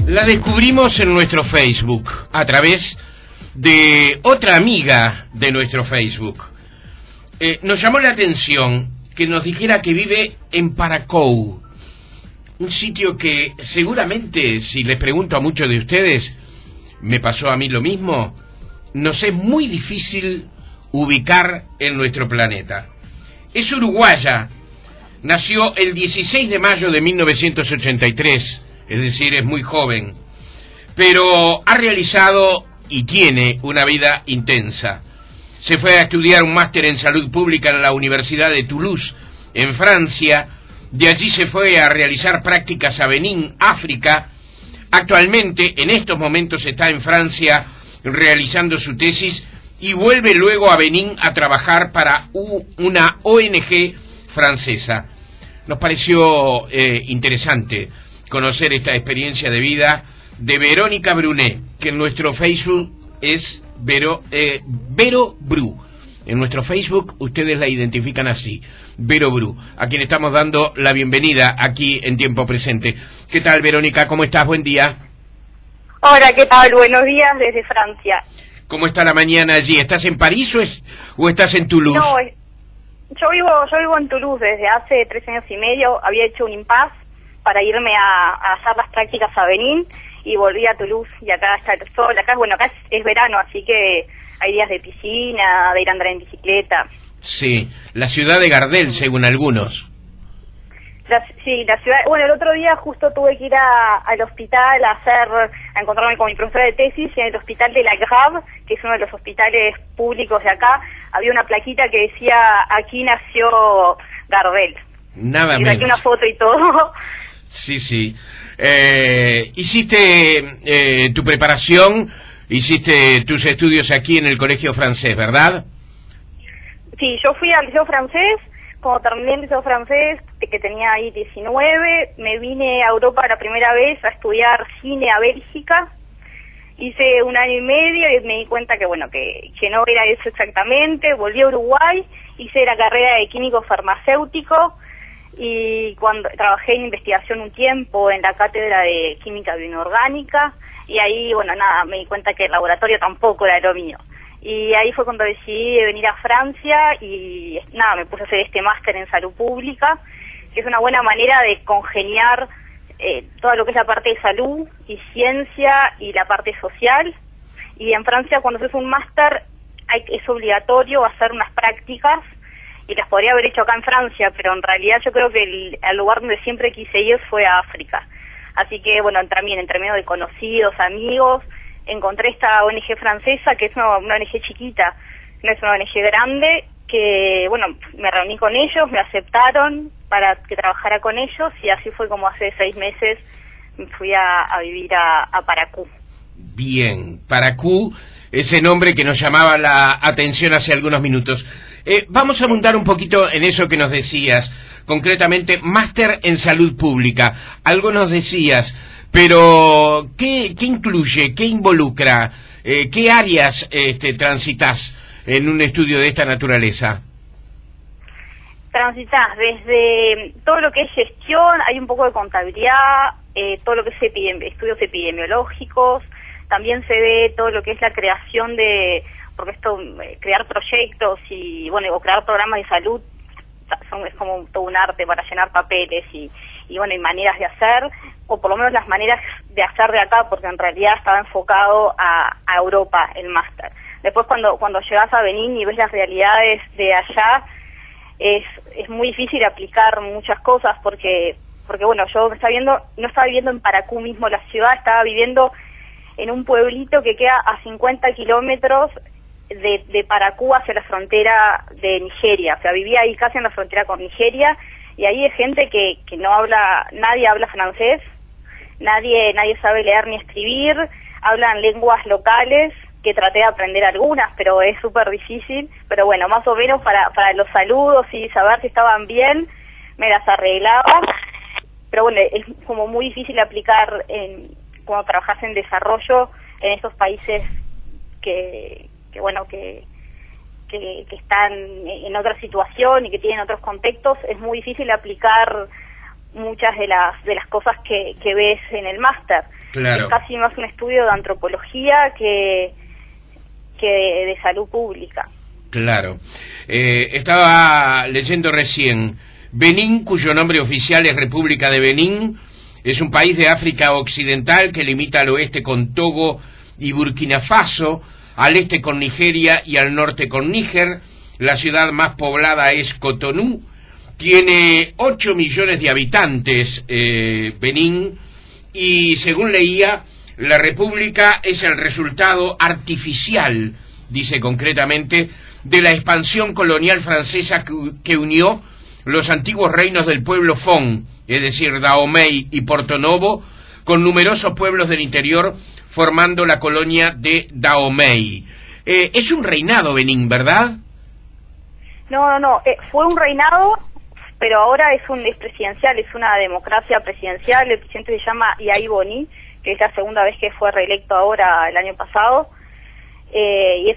La descubrimos en nuestro Facebook, a través de otra amiga de nuestro Facebook. Nos llamó la atención que nos dijera que vive en Paracou, un sitio que seguramente, si les pregunto a muchos de ustedes, me pasó a mí lo mismo, nos es muy difícil ubicar en nuestro planeta. Es uruguaya, nació el 16 de mayo de 1983, es decir, es muy joven, pero ha realizado y tiene una vida intensa. Se fue a estudiar un máster en salud pública en la Universidad de Toulouse, en Francia. De allí se fue a realizar prácticas a Benín, África. Actualmente, en estos momentos, está en Francia realizando su tesis y vuelve luego a Benín a trabajar para una ONG francesa. Nos pareció interesante conocer esta experiencia de vida de Verónica Brunet, que en nuestro Facebook es Vero Bru. En nuestro Facebook ustedes la identifican así, Vero Bru, a quien estamos dando la bienvenida aquí en Tiempo Presente. ¿Qué tal, Verónica? ¿Cómo estás? Buen día. Hola, ¿qué tal? Buenos días desde Francia. ¿Cómo está la mañana allí? ¿Estás en París o estás en Toulouse? No, yo vivo en Toulouse desde hace 3 años y medio. Había hecho un impasse para irme a hacer las prácticas a Benín y volví a Toulouse y acá está el sol. Acá es verano, así que hay días de piscina, de ir a andar en bicicleta. Sí, la ciudad de Gardel, según algunos. Sí, la ciudad. Bueno, el otro día justo tuve que ir al hospital a encontrarme con mi profesora de tesis, y en el hospital de la Grave, que es uno de los hospitales públicos de acá, había una plaquita que decía: aquí nació Gardel. Nada y menos. aquí una foto y todo. Sí, sí. Hiciste tu preparación, hiciste tus estudios aquí en el colegio francés, ¿verdad? Sí, yo fui al liceo francés. Cuando terminé el liceo francés, que tenía ahí 19, me vine a Europa la primera vez a estudiar cine a Bélgica. Hice 1 año y medio y me di cuenta que no era eso exactamente. Volví a Uruguay, hice la carrera de químico farmacéutico y cuando trabajé en investigación un tiempo en la cátedra de química bioinorgánica, y ahí, me di cuenta que el laboratorio tampoco era lo mío. Y ahí fue cuando decidí venir a Francia y me puse a hacer este máster en salud pública, que es una buena manera de congeniar todo lo que es la parte de salud y ciencia y la parte social. Y en Francia, cuando haces un máster, es obligatorio hacer unas prácticas, y las podría haber hecho acá en Francia, pero en realidad yo creo que el lugar donde siempre quise ir fue a África. Así que, también entre medio de conocidos, amigos, encontré esta ONG francesa, que es una ONG chiquita, no es una ONG grande, que, me reuní con ellos, me aceptaron para que trabajara con ellos, y así fue como hace 6 meses me fui a vivir a Paracou. Bien, Paracou, ese nombre que nos llamaba la atención hace algunos minutos. Vamos a abundar un poquito en eso que nos decías, concretamente, máster en salud pública. Algo nos decías, pero ¿qué incluye, qué involucra, qué áreas transitas en un estudio de esta naturaleza? Transitas desde todo lo que es gestión, hay un poco de contabilidad, todo lo que es estudios epidemiológicos, también se ve todo lo que es la creación crear proyectos o crear programas de salud, es como todo un arte para llenar papeles y maneras de hacer, o por lo menos las maneras de hacer de acá, porque en realidad estaba enfocado a Europa el máster. Después cuando llegas a Benín y ves las realidades de allá, es muy difícil aplicar muchas cosas porque yo no estaba viviendo en Paracou mismo la ciudad, estaba viviendo en un pueblito que queda a 50 kilómetros de Paracou hacia la frontera de Nigeria. O sea, vivía ahí casi en la frontera con Nigeria, y ahí hay gente que no habla, nadie habla francés, nadie sabe leer ni escribir, hablan lenguas locales, que traté de aprender algunas, pero es súper difícil. Pero más o menos para los saludos y saber si estaban bien, me las arreglaba. Pero es como muy difícil aplicar cuando trabajas en desarrollo en estos países que están en otra situación y que tienen otros contextos. Es muy difícil aplicar muchas de las cosas que ves en el máster. Claro. Es casi más un estudio de antropología que de salud pública. Claro. Estaba leyendo recién, Benín, cuyo nombre oficial es República de Benín, es un país de África Occidental que limita al oeste con Togo y Burkina Faso, al este con Nigeria y al norte con Níger. La ciudad más poblada es Cotonú. Tiene 8 millones de habitantes, Benín, y según leía, la república es el resultado artificial, dice concretamente, de la expansión colonial francesa que unió los antiguos reinos del pueblo Fon, es decir, Dahomey y Porto-Novo, con numerosos pueblos del interior, formando la colonia de Dahomey. Es un reinado, Benín, ¿verdad? No, fue un reinado, pero ahora es presidencial, es una democracia presidencial. El presidente se llama Yahya Boni, que es la segunda vez que fue reelecto ahora el año pasado, y es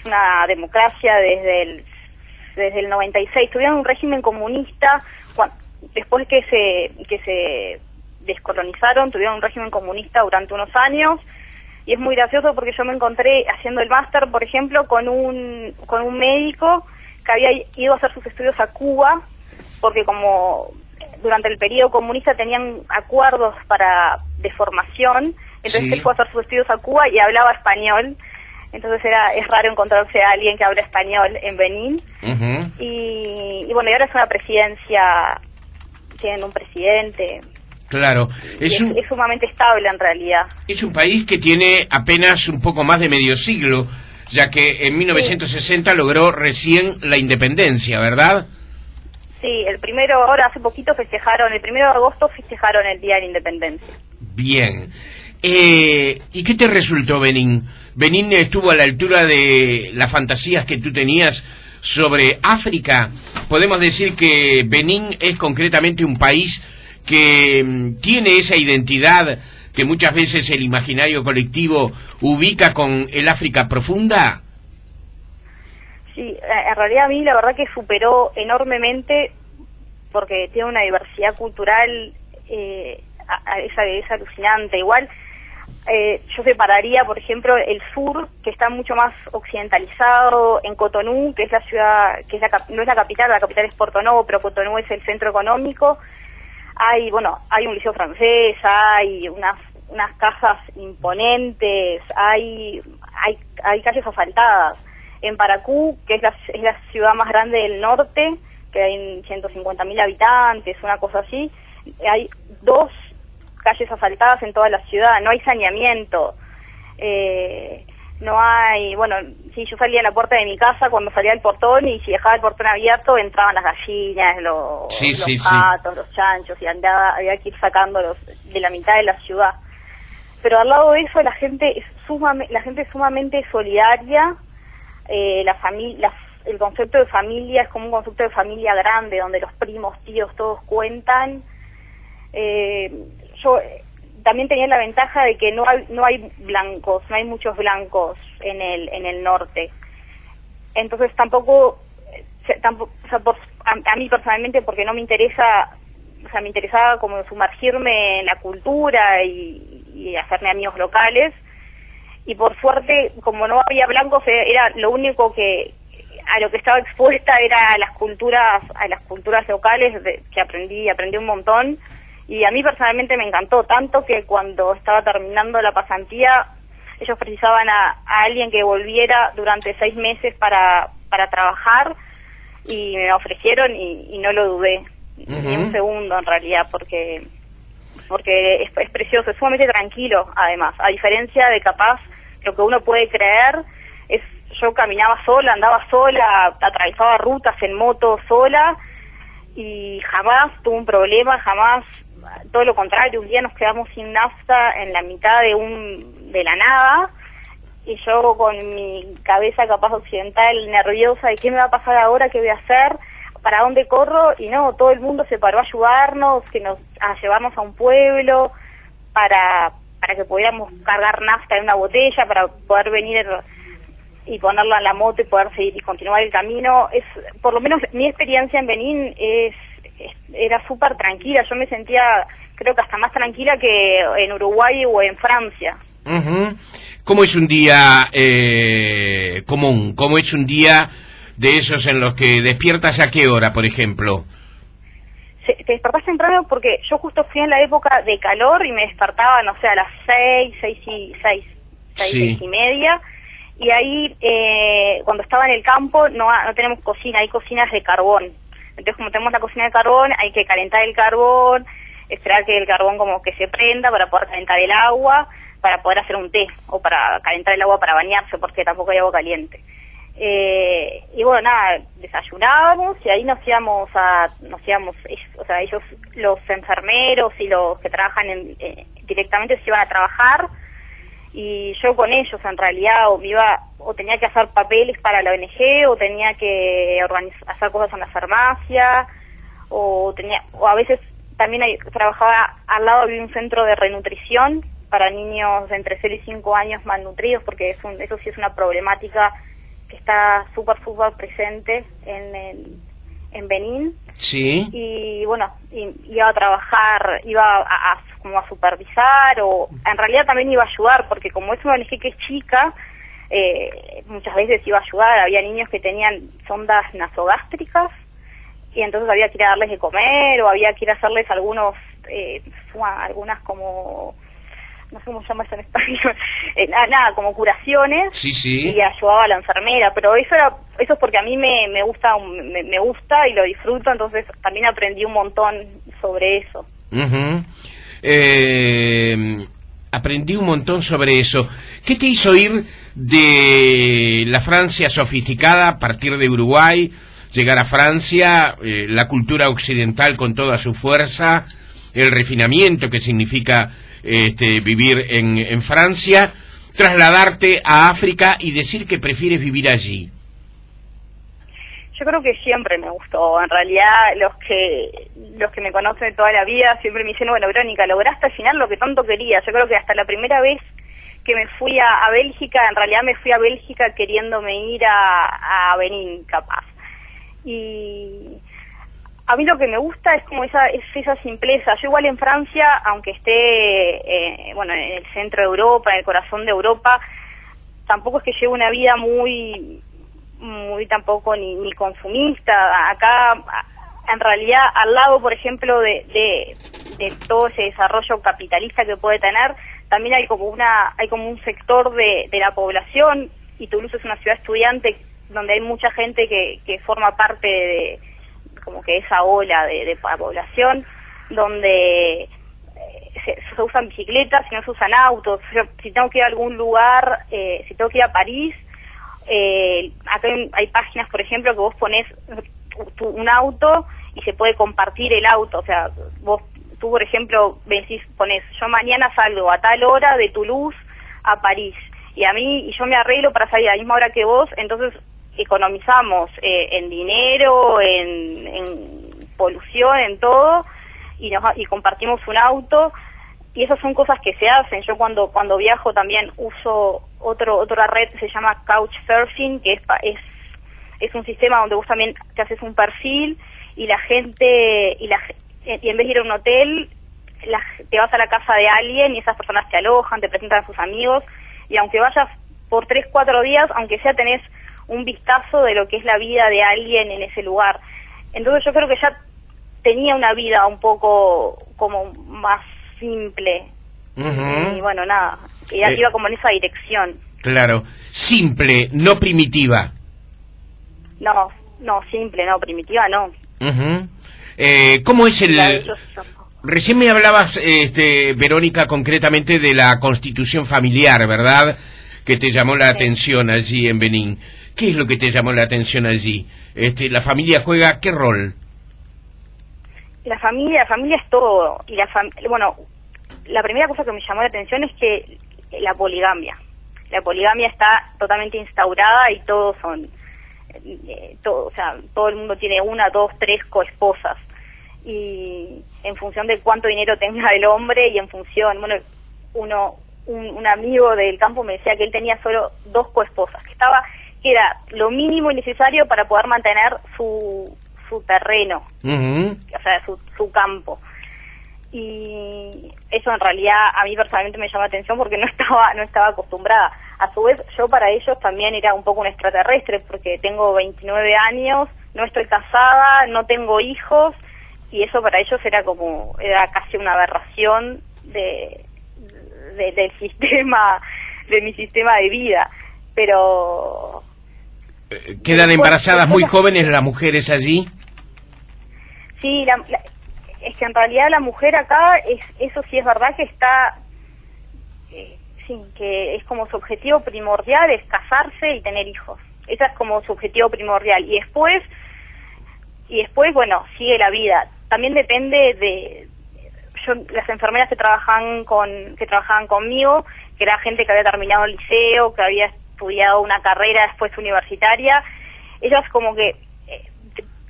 una democracia desde el 96. Tuvieron un régimen comunista, después que se descolonizaron, tuvieron un régimen comunista durante unos años, y es muy gracioso porque yo me encontré haciendo el máster, por ejemplo, con un médico que había ido a hacer sus estudios a Cuba, porque como durante el periodo comunista tenían acuerdos de formación, entonces él fue a hacer sus estudios a Cuba y hablaba español, entonces es raro encontrarse a alguien que habla español en Benín. Uh-huh. y bueno, y ahora es una presidencia, tienen un presidente. Claro, es sumamente estable en realidad. Es un país que tiene apenas un poco más de medio siglo, ya que en 1960 logró recién la independencia, ¿verdad? Sí, ahora hace poquito festejaron, el 1 de agosto festejaron el Día de la Independencia. Bien. ¿Y qué te resultó Benín? ¿Benín estuvo a la altura de las fantasías que tú tenías sobre África? Podemos decir que Benín es concretamente un país que tiene esa identidad que muchas veces el imaginario colectivo ubica con el África profunda. Sí, en realidad a mí la verdad que superó enormemente, porque tiene una diversidad cultural, es alucinante. Igual yo separaría, por ejemplo, el sur, que está mucho más occidentalizado, en Cotonú, que es la ciudad, no es la capital es Porto-Novo, pero Cotonú es el centro económico. Hay un liceo francés, hay unas casas imponentes, hay calles asfaltadas. En Paracú, que es la ciudad más grande del norte, que hay 150.000 habitantes, una cosa así, hay 2 calles asfaltadas en toda la ciudad, no hay saneamiento, no hay, yo salía a la puerta de mi casa cuando salía del portón, y si dejaba el portón abierto entraban las gallinas, los gatos, los chanchos, y había que ir sacándolos de la mitad de la ciudad. Pero al lado de eso la gente es sumamente solidaria. El concepto de familia es como un concepto de familia grande, donde los primos, tíos, todos cuentan. Yo también tenía la ventaja de que no hay blancos, no hay muchos blancos en el norte. Entonces tampoco a mí personalmente, porque no me interesa, me interesaba como sumergirme en la cultura y hacerme amigos locales. Y por suerte, como no había blancos, era lo único a lo que estaba expuesta era a las culturas locales, que aprendí un montón. Y a mí personalmente me encantó tanto que cuando estaba terminando la pasantía, ellos precisaban a alguien que volviera durante 6 meses para trabajar, y me ofrecieron y no lo dudé, ni un segundo en realidad, porque es precioso, es sumamente tranquilo además, a diferencia de capaz lo que uno puede creer. Yo caminaba sola, andaba sola, atravesaba rutas en moto sola, y jamás tuve un problema, jamás, todo lo contrario. Un día nos quedamos sin nafta en la mitad de la nada, y yo con mi cabeza capaz occidental, nerviosa de qué me va a pasar ahora, qué voy a hacer, para dónde corro, y no, todo el mundo se paró a ayudarnos, a llevarnos a un pueblo para que pudiéramos cargar nafta en una botella, para poder venir y ponerla en la moto y poder seguir y continuar el camino. Por lo menos mi experiencia en Benín es era súper tranquila. Yo me sentía, creo que hasta más tranquila que en Uruguay o en Francia. ¿Cómo es un día común? ¿Cómo es un día de esos en los que despiertas a qué hora, por ejemplo? Te despertás temprano porque yo justo fui en la época de calor y me despertaba, no sé, a las 6 y media. Y ahí, cuando estaba en el campo, no tenemos cocina, hay cocinas de carbón. Entonces, como tenemos la cocina de carbón, hay que calentar el carbón, esperar que el carbón como que se prenda para poder calentar el agua, para poder hacer un té, o para calentar el agua para bañarse, porque tampoco hay agua caliente. Y bueno, nada, desayunábamos y ahí nos íbamos, o sea, ellos, los enfermeros y los que trabajan directamente se iban a trabajar, y yo con ellos en realidad o tenía que hacer papeles para la ONG, o tenía que hacer cosas en la farmacia, o a veces también trabajaba al lado de un centro de renutrición para niños de entre 0 y 5 años malnutridos, porque eso sí es una problemática que está súper presente en Benín. Sí. Y bueno, iba a trabajar, como a supervisar, o en realidad también iba a ayudar, porque como es una ONG que es chica, muchas veces iba a ayudar. Había niños que tenían sondas nasogástricas, y entonces había que ir a darles de comer, o había que ir a hacerles algunas como, no sé cómo se llama eso en español, nada, como curaciones. Sí. Y ayudaba a la enfermera, pero eso es porque a mí me gusta y lo disfruto, entonces también aprendí un montón sobre eso. Aprendí un montón sobre eso. ¿Qué te hizo ir de la Francia sofisticada a partir de Uruguay, llegar a Francia, la cultura occidental con toda su fuerza, el refinamiento que significa vivir en Francia, trasladarte a África y decir que prefieres vivir allí? Yo creo que siempre me gustó. En realidad, los que me conocen de toda la vida siempre me dicen, bueno, Verónica, lograste al final lo que tanto querías. Yo creo que hasta la primera vez que me fui a Bélgica, en realidad me fui a Bélgica queriéndome ir a Benín, capaz. Y a mí lo que me gusta es como esa simpleza. Yo igual en Francia, aunque esté en el centro de Europa, en el corazón de Europa, tampoco es que lleve una vida muy tampoco ni consumista. Acá, en realidad, al lado, por ejemplo, de todo ese desarrollo capitalista que puede tener, también hay como un sector de la población, y Toulouse es una ciudad estudiante donde hay mucha gente que forma parte de como que esa ola de la población, donde se usan bicicletas y no se usan autos. Si tengo que ir a algún lugar, si tengo que ir a París, acá hay páginas, por ejemplo, que vos ponés un auto y se puede compartir el auto. O sea, tú, por ejemplo, ponés, yo mañana salgo a tal hora de Toulouse a París, y yo me arreglo para salir a la misma hora que vos, entonces economizamos en dinero, en polución, en todo, y compartimos un auto. Y esas son cosas que se hacen. Yo cuando viajo también uso otra red que se llama Couchsurfing, que es un sistema donde vos también te haces un perfil, y la gente, y en vez de ir a un hotel, te vas a la casa de alguien y esas personas te alojan, te presentan a sus amigos, y aunque vayas por 3-4 días, aunque sea tenés un vistazo de lo que es la vida de alguien en ese lugar. Entonces yo creo que ya tenía una vida un poco como más simple. Y bueno, nada, iba como en esa dirección. Claro, simple, no primitiva. No, simple, no, primitiva no. ¿Cómo es Recién me hablabas, Verónica, concretamente de la constitución familiar, ¿verdad? Que te llamó la atención allí en Benín. ¿Qué es lo que te llamó la atención allí? ¿La familia juega qué rol? La familia es todo. Y la primera cosa que me llamó la atención es que la poligamia está totalmente instaurada, y todos son, o sea, todo el mundo tiene 1, 2, 3 coesposas, y en función de cuánto dinero tenga el hombre, y en función, un amigo del campo me decía que él tenía solo 2 coesposas, que era lo mínimo y necesario para poder mantener su su terreno, Ujú. o sea, su campo. Y eso en realidad a mí personalmente me llama la atención porque no estaba acostumbrada. A su vez, yo para ellos también era un poco un extraterrestre, porque tengo 29 años, no estoy casada, no tengo hijos, y eso para ellos era casi una aberración del sistema, de mi sistema de vida. Pero ¿Quedan embarazadas muy jóvenes las mujeres allí? sí, es que en realidad la mujer acá, eso sí es verdad que está, sí, que es como su objetivo primordial es casarse y tener hijos. Ese es como su objetivo primordial. Y después, bueno, sigue la vida. También depende las enfermeras que trabajaban conmigo, que era gente que había terminado el liceo, que había estudiado una carrera después universitaria, ellas como que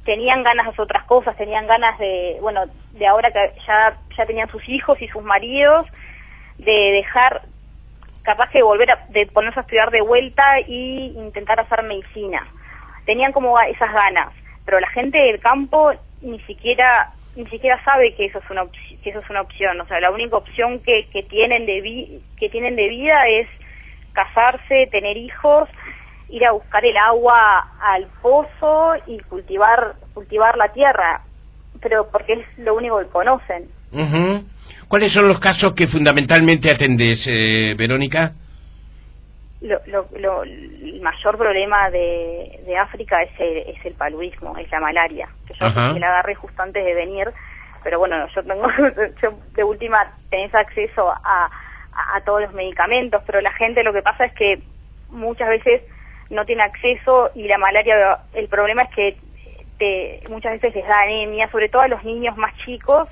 tenían ganas de hacer otras cosas, tenían ganas de ahora que ya tenían sus hijos y sus maridos, de dejar, capaz que de ponerse a estudiar de vuelta y intentar hacer medicina. Tenían como esas ganas, pero la gente del campo ni siquiera sabe que eso es una opción. O sea, la única opción que tienen de vida es casarse, tener hijos, ir a buscar el agua al pozo y cultivar la tierra, pero porque es lo único que conocen. Uh-huh. ¿Cuáles son los casos que fundamentalmente atendés, Verónica? El mayor problema de África es el paludismo, es la malaria, que yo la agarré justo antes de venir, pero bueno, yo de última tenés acceso a todos los medicamentos, pero la gente, lo que pasa es que muchas veces no tiene acceso, y la malaria, el problema es que muchas veces les da anemia, sobre todo a los niños más chicos,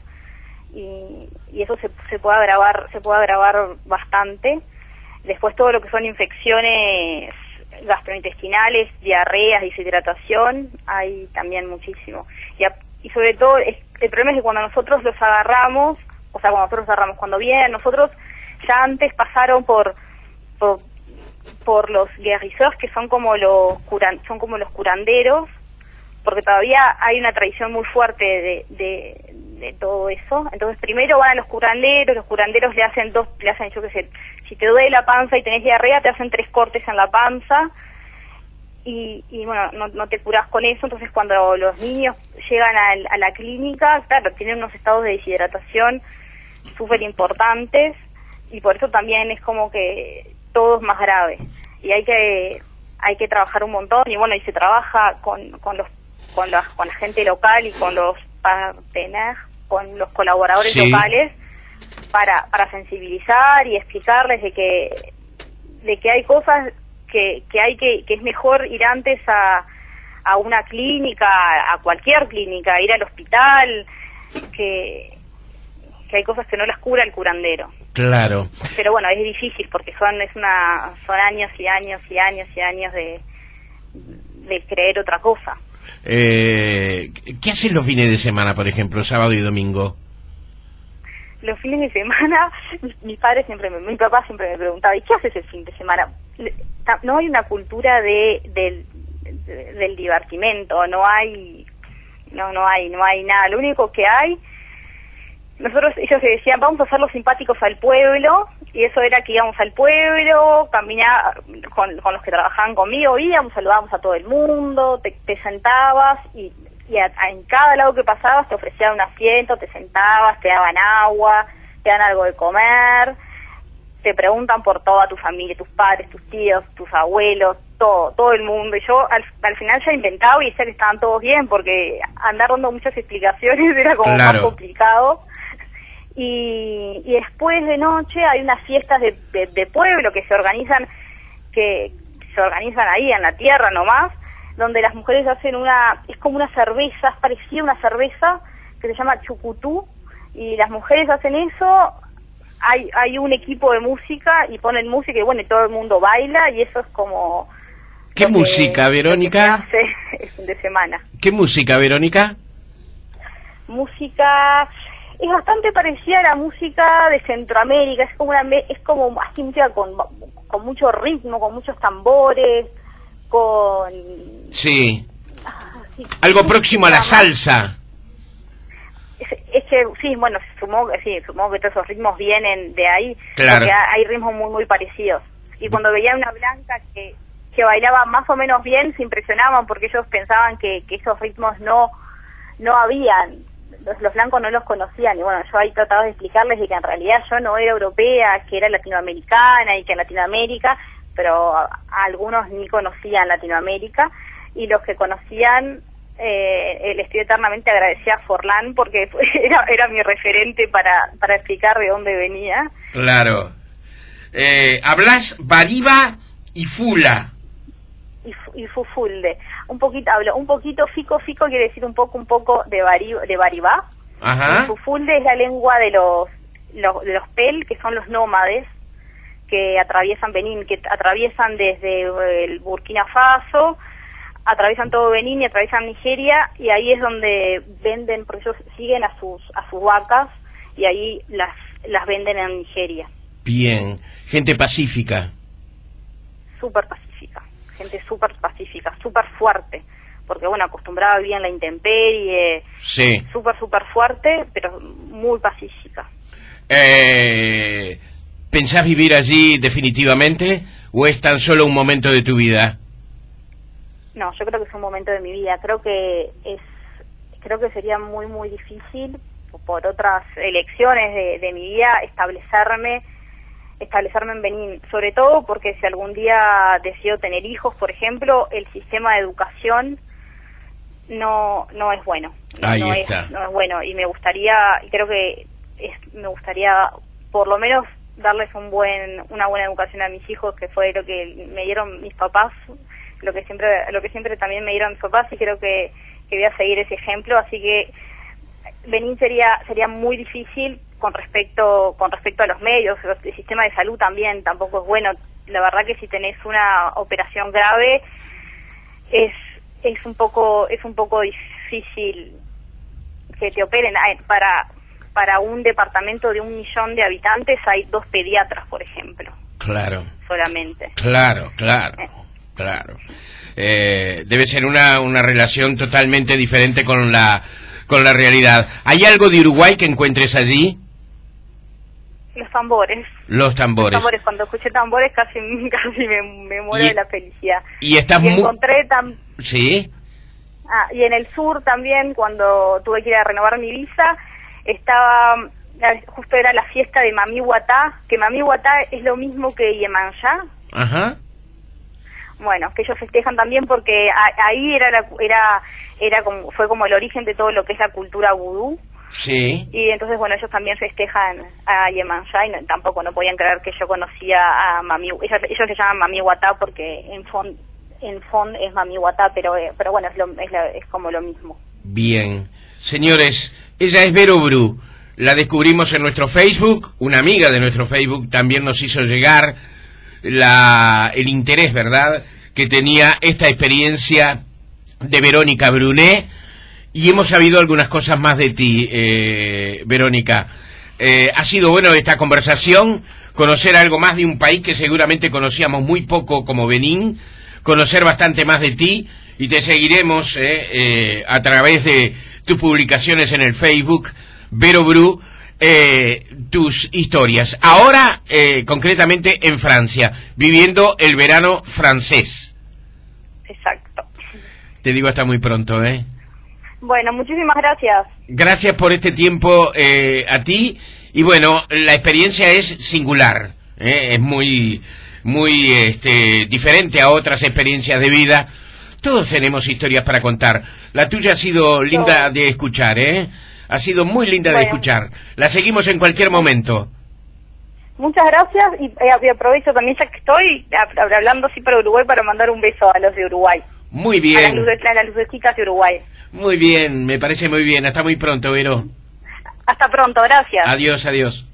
y eso se puede agravar bastante. Después todo lo que son infecciones gastrointestinales, diarreas, deshidratación, hay también muchísimo. Y sobre todo, el problema es que cuando nosotros los agarramos, cuando vienen nosotros, ya antes pasaron por los guérisseurs, que son como los curanderos, porque todavía hay una tradición muy fuerte de todo eso. Entonces primero van a los curanderos le hacen yo qué sé, si te duele la panza y tenés diarrea, te hacen 3 cortes en la panza, y bueno, no te curás con eso. Entonces cuando los niños llegan a la clínica, claro, tienen unos estados de deshidratación súper importantes, y por eso también es como que todo es más grave, y hay que trabajar un montón, y bueno, y se trabaja con la gente local y con los partenaires, con los colaboradores locales, para sensibilizar y explicarles de que hay cosas que es mejor ir antes a una clínica, a cualquier clínica, ir al hospital, que hay cosas que no las cura el curandero. Claro. Pero bueno, es difícil porque son años y años y años y años de creer otra cosa. ¿Qué hacen los fines de semana, por ejemplo, sábado y domingo? Los fines de semana, mi papá siempre me preguntaba, ¿y qué haces el fin de semana? No hay una cultura del divertimento, no hay nada. Lo único que hay, ellos se decían, vamos a hacer los simpáticos al pueblo, y eso era que íbamos al pueblo, caminaba con los que trabajaban conmigo, íbamos, saludábamos a todo el mundo, te sentabas, y en cada lado que pasabas te ofrecían un asiento, te sentabas, te daban agua, te dan algo de comer, te preguntan por toda tu familia, tus padres, tus tíos, tus abuelos, todo el mundo. Y yo al final ya inventaba y decía que estaban todos bien, porque andar dando muchas explicaciones era como más complicado. Y después de noche hay unas fiestas de pueblo que se organizan ahí en la tierra nomás, donde las mujeres hacen es como una cerveza, es parecida a una cerveza, que se llama chucutú, y las mujeres hacen eso. Hay un equipo de música y ponen música, y bueno, y todo el mundo baila, y eso es como... ¿Qué música, Verónica? El fin de semana. ¿Qué música, Verónica? Música... Es bastante parecida a la música de Centroamérica, es como así música con mucho ritmo, con muchos tambores, con... Sí. Sí. Algo próximo a la salsa. Es que sí, bueno, supongo que todos esos ritmos vienen de ahí, Claro. porque hay ritmos muy muy parecidos. Y cuando veía una blanca que bailaba más o menos bien, se impresionaban porque ellos pensaban que esos ritmos no habían, los blancos no los conocían, y bueno, yo ahí trataba de explicarles de que en realidad yo no era europea, que era latinoamericana, y que en Latinoamérica, pero algunos ni conocían Latinoamérica, y los que conocían, le estoy eternamente agradecida a Forlán porque era mi referente para explicar de dónde venía. Claro. Hablas Bariba y Fula. Y Fufulde. Hablo un poquito fico quiere decir un poco de Baribá. Ajá. Y Fufulde es la lengua de los Pel, que son los nómades que atraviesan Benín, que atraviesan desde el Burkina Faso, atraviesan todo Benín y atraviesan Nigeria, y ahí es donde venden, porque ellos siguen a sus vacas y ahí las venden en Nigeria. Bien, gente pacífica. Súper pacífica, gente súper pacífica, súper fuerte, porque bueno, acostumbrada a vivir en la intemperie, Sí. súper fuerte, pero muy pacífica. ¿Pensás vivir allí definitivamente o es tan solo un momento de tu vida? No, yo creo que es un momento de mi vida. Creo que sería muy muy difícil por otras elecciones de mi vida establecerme en Benín, sobre todo porque si algún día decido tener hijos, por ejemplo, el sistema de educación no es bueno. Ahí no está. Es bueno, y me gustaría por lo menos darles una buena educación a mis hijos, que fue lo que me dieron mis papás, lo que siempre también me dieron mis papás, y creo que voy a seguir ese ejemplo. Así que Benín sería muy difícil con respecto a los medios. El sistema de salud también tampoco es bueno. La verdad que si tenés una operación grave es un poco difícil que te operen. Para un departamento de 1 millón de habitantes hay 2 pediatras, por ejemplo. Claro. Solamente. Claro. Debe ser una relación totalmente diferente con la realidad. ¿Hay algo de Uruguay que encuentres allí? Los tambores. Los tambores. Cuando escuché tambores casi me muero de la felicidad. Y estás encontré ¿Sí? y en el sur también, cuando tuve que ir a renovar mi visa, justo era la fiesta de Mami Huatá, que Mami Huatá es lo mismo que Yemanjá. Ajá. Bueno, que ellos festejan también porque ahí fue como el origen de todo lo que es la cultura vudú. Sí. Y entonces, bueno, ellos también festejan a Yemanjá, y tampoco no podían creer que yo conocía a Mami. Ellos le llaman Mami Huatá porque en fond es Mami Huatá, pero bueno, es como lo mismo. Bien. Señores, ella es Vero Bru. La descubrimos en nuestro Facebook. Una amiga de nuestro Facebook también nos hizo llegar el interés, ¿verdad?, que tenía esta experiencia de Verónica Brunet, y hemos sabido algunas cosas más de ti, Verónica. Ha sido bueno esta conversación, conocer algo más de un país que seguramente conocíamos muy poco como Benín, conocer bastante más de ti, y te seguiremos a través de tus publicaciones en el Facebook, Vero Bru, tus historias. Ahora, concretamente en Francia, viviendo el verano francés. Exacto. Te digo hasta muy pronto, ¿eh? Bueno, muchísimas gracias. Gracias por este tiempo a ti. Y bueno, la experiencia es singular, es muy diferente a otras experiencias de vida. Todos tenemos historias para contar. La tuya ha sido linda de escuchar, ¿eh? Ha sido muy linda de escuchar. La seguimos en cualquier momento. Muchas gracias, y aprovecho también, ya que estoy hablando así para Uruguay, para mandar un beso a los de Uruguay. Muy bien. A las lucecitas de Uruguay. Muy bien, me parece muy bien. Hasta muy pronto, Vero. Hasta pronto, gracias. Adiós, adiós.